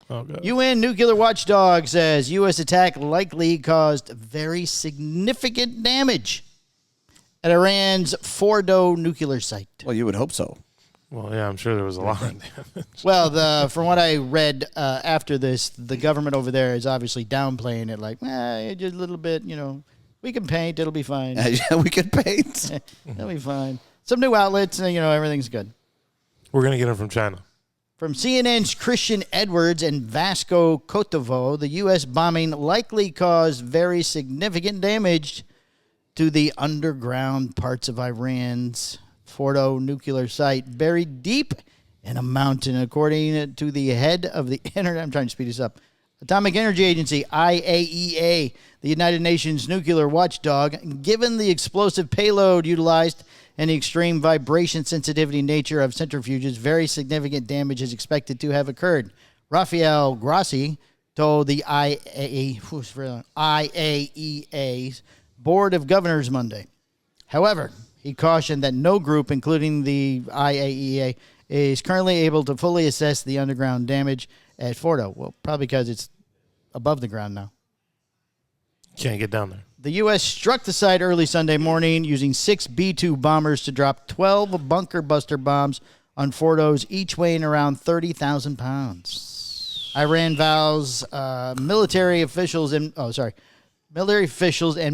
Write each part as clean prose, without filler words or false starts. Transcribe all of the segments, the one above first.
Okay. UN nuclear watchdog says U.S. attack likely caused very significant damage at Iran's Fordow nuclear site. Well, you would hope so. Well, yeah, I'm sure there was a lot of damage. Well, from what I read after this, the government over there is obviously downplaying it, like, just a little bit, we can paint, it'll be fine. Yeah, we can paint. It'll be fine. Some new outlets, everything's good. We're going to get them from China. From CNN's Christian Edwards and Vasco Kotovo, the U.S. bombing likely caused very significant damage to the underground parts of Iran's Fordow nuclear site, buried deep in a mountain, according to the head of the I'm trying to speed this up. Atomic Energy Agency, IAEA, the United Nations nuclear watchdog. Given the explosive payload utilized and the extreme vibration sensitivity nature of centrifuges, very significant damage is expected to have occurred. Rafael Grossi told the IAEA's Board of Governors Monday. However, he cautioned that no group, including the IAEA, is currently able to fully assess the underground damage at Fordow. Well, probably because it's above the ground now. Can't get down there. The U.S. struck the site early Sunday morning using 6 B-2 bombers to drop 12 bunker buster bombs on Fordows, each weighing around 30,000 pounds. Iran vows military officials and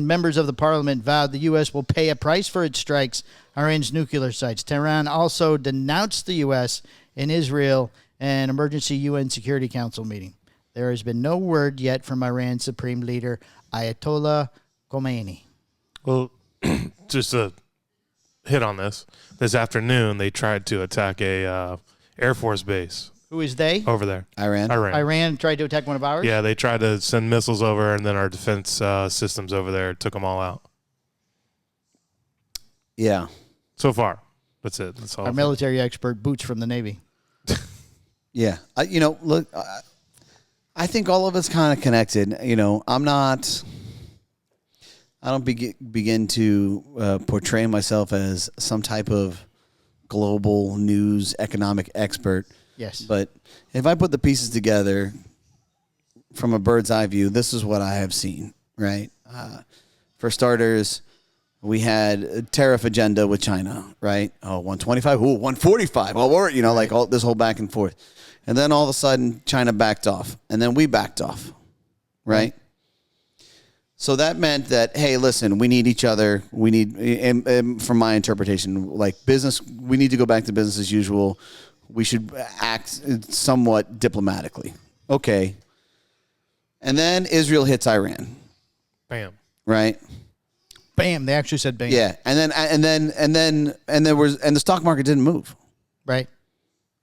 members of the parliament vowed the U.S. will pay a price for its strikes on Iran's nuclear sites. Tehran also denounced the U.S. in Israel an emergency UN Security Council meeting. There has been no word yet from Iran's supreme leader, Ayatollah Khomeini. Well, just to hit on this afternoon they tried to attack a Air Force base. Who is they? Over there. Iran. Iran tried to attack one of ours? Yeah, they tried to send missiles over, and then our defense systems over there took them all out. Yeah. So far. That's it. That's all. Our military expert, Boots from the Navy. Yeah. Look, I think all of it's kind of connected. I don't begin to portray myself as some type of global news economic expert. Yes. But if I put the pieces together from a bird's eye view, this is what I have seen, right? For starters, we had a tariff agenda with China, right? Oh, 125, 145. Oh, like all this whole back and forth. And then all of a sudden, China backed off. And then we backed off, right? So that meant that, hey, listen, we need each other. We need, and from my interpretation, like business, we need to go back to business as usual. We should act somewhat diplomatically. Okay. And then Israel hits Iran. Bam. Right? Bam. They actually said bam. Yeah. And the stock market didn't move. Right.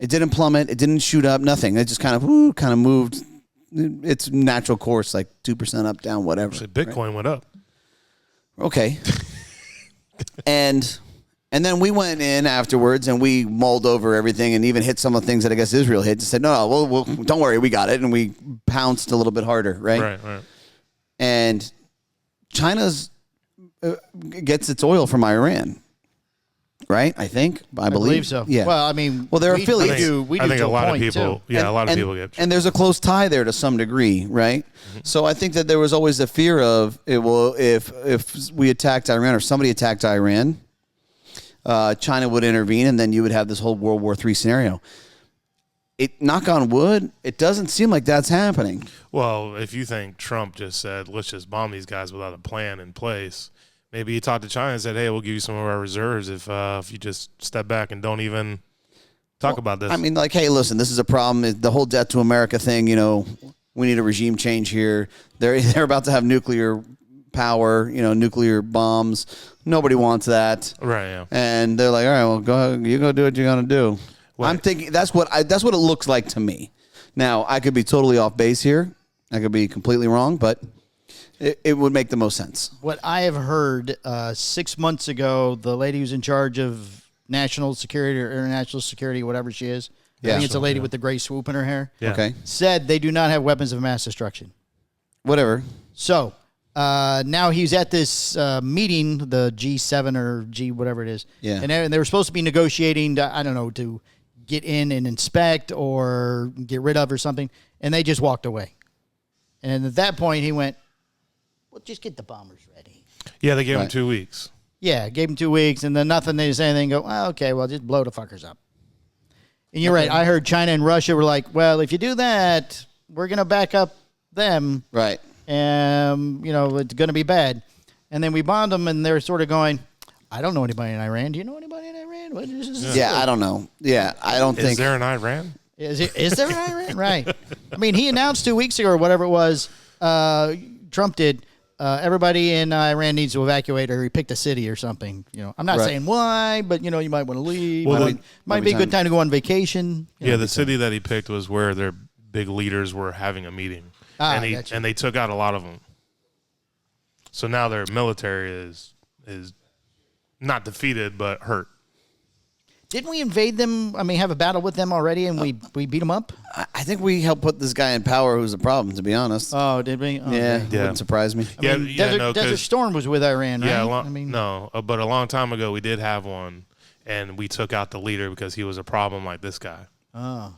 It didn't plummet. It didn't shoot up. Nothing. It just kind of moved its natural course, like 2% up, down, whatever. Actually, Bitcoin went up. Okay. And then we went in afterwards and we mulled over everything and even hit some of the things that I guess Israel hit and said, no, well, don't worry, we got it. And we pounced a little bit harder, right? Right. And China's gets its oil from Iran, right? I believe so. Yeah. Well, they're affiliates. I think a lot of people, too. a lot of people get. And there's a close tie there to some degree, right? Mm-hmm. So I think that there was always a fear of, if we attacked Iran or somebody attacked Iran, China would intervene, and then you would have this whole World War III scenario. Knock on wood, it doesn't seem like that's happening. Well, if you think Trump just said, let's just bomb these guys without a plan in place, maybe he talked to China and said, hey, we'll give you some of our reserves if you just step back and don't even talk about this. Hey, listen, this is a problem. The whole debt to America thing, we need a regime change here. They're about to have nuclear power, nuclear bombs. Nobody wants that. Right, yeah. And they're like, all right, well, go ahead, you go do what you're going to do. Well, I'm thinking that's what it looks like to me. Now, I could be totally off base here. I could be completely wrong, but it would make the most sense. What I have heard 6 months ago, the lady who's in charge of national security or international security, whatever she is, I think it's a lady with the gray swoop in her hair, Okay. said they do not have weapons of mass destruction. Whatever. So now he's at this meeting, the G7 or G whatever it is, yeah. and they were supposed to be negotiating, to get in and inspect or get rid of or something, and they just walked away. And at that point, he went, well, just get the bombers ready. Yeah, they gave him 2 weeks. Yeah, gave him 2 weeks, and then nothing. They didn't say anything. Go, well, okay, well, just blow the fuckers up. And you're right. I heard China and Russia were like, well, if you do that, we're going to back up them. Right. And, it's going to be bad. And then we bombed them, and they're sort of going, I don't know anybody in Iran. Do you know anybody in Iran? What is this? Yeah, I don't know. Yeah, I don't think. Is there an Iran? Is there an Iran? Right. I mean, he announced 2 weeks ago or whatever it was, Trump did, everybody in Iran needs to evacuate, or he picked a city or something. I'm not saying why, but, you might want to leave. Well, might be a good time to go on vacation. The city that he picked was where their big leaders were having a meeting. And they took out a lot of them. So now their military is not defeated, but hurt. Didn't we invade them? I mean, have a battle with them already, and we beat them up? I think we helped put this guy in power who's a problem, to be honest. Oh, did we? Oh, yeah, okay. wouldn't surprise me. Desert Storm was with Iran, right? Yeah, but a long time ago we did have one, and we took out the leader because he was a problem like this guy. Oh.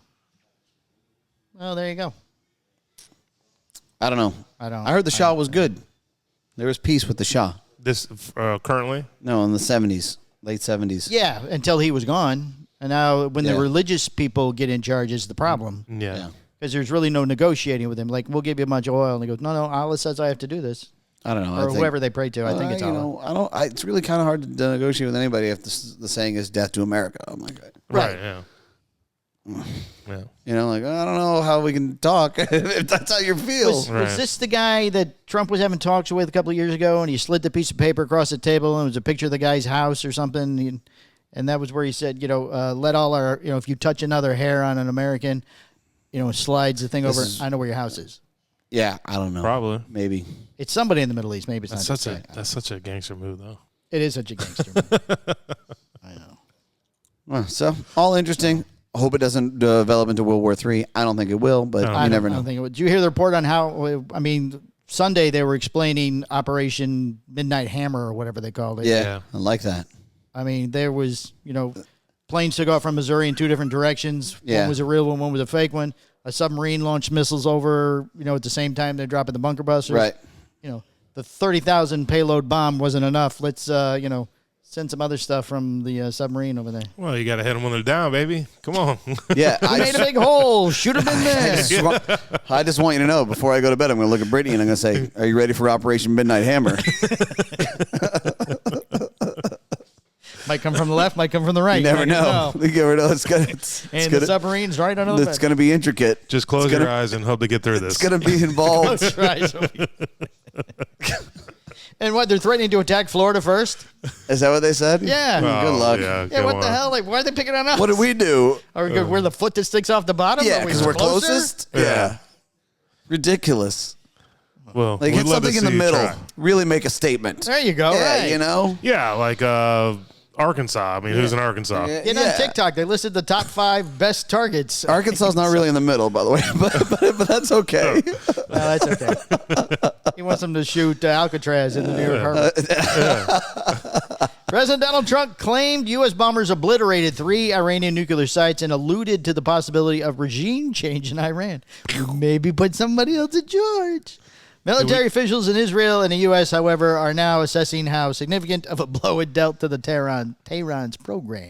Well, there you go. I don't know. I heard the Shah was good. There was peace with the Shah. This currently? No, in the 70s. Late 70s. Yeah, until he was gone. And now when the religious people get in charge is the problem. Yeah. Because there's really no negotiating with him. Like, we'll give you a bunch of oil. And he goes, no, Allah says I have to do this. I don't know. Or whoever they pray to. I think it's Allah. It's really kind of hard to negotiate with anybody if the saying is death to America. I'm like, right, yeah. I don't know how we can talk if that's how you feel. Was this the guy that Trump was having talks with a couple of years ago, and he slid the piece of paper across the table, and it was a picture of the guy's house or something, and that was where he said, let all our, if you touch another hair on an American, slides the thing over, I know where your house is. Yeah, I don't know. Probably. Maybe. It's somebody in the Middle East. Maybe it's not. That's such a gangster move, though. It is such a gangster move. I know. Well, so, all interesting. I hope it doesn't develop into World War III. I don't think it will, but you never know. I don't think it would. Did you hear the report on how, Sunday they were explaining Operation Midnight Hammer or whatever they called it. Yeah, I like that. I mean, there was, planes took off from Missouri in two different directions. Yeah. One was a real one was a fake one. A submarine launched missiles over, at the same time they're dropping the bunker busters. Right. The 30,000 payload bomb wasn't enough. Let's, send some other stuff from the submarine over there. Well, you got to hit them when they're down, baby. Come on. Yeah. I made a big hole. Shoot them in there. I just want you to know, before I go to bed, I'm going to look at Brittany and I'm going to say, are you ready for Operation Midnight Hammer? Might come from the left, might come from the right. You never know. You never know. The submarine's right under the bed. It's going to be intricate. Just close your eyes and hope to get through this. It's going to be involved. That's right. And what, they're threatening to attack Florida first? Is that what they said? Yeah. Good luck. Yeah, what the hell? Like, why are they picking on us? What did we do? Are we good? We're the foot that sticks off the bottom? Yeah, because we're closer? closest? Yeah. Ridiculous. Well, like, hit something in the middle. Really make a statement. There you go. Yeah, right. Yeah, like Arkansas. I mean, who's in Arkansas? Get on TikTok. They listed the top 5 best targets. Arkansas is not really in the middle, by the way, but that's okay. No, that's okay. He wants them to shoot Alcatraz in the New York harbor. President Donald Trump claimed U.S. bombers obliterated 3 Iranian nuclear sites and alluded to the possibility of regime change in Iran. Maybe put somebody else in charge. Military officials in Israel and the U.S., however, are now assessing how significant of a blow it dealt to the Tehran's program.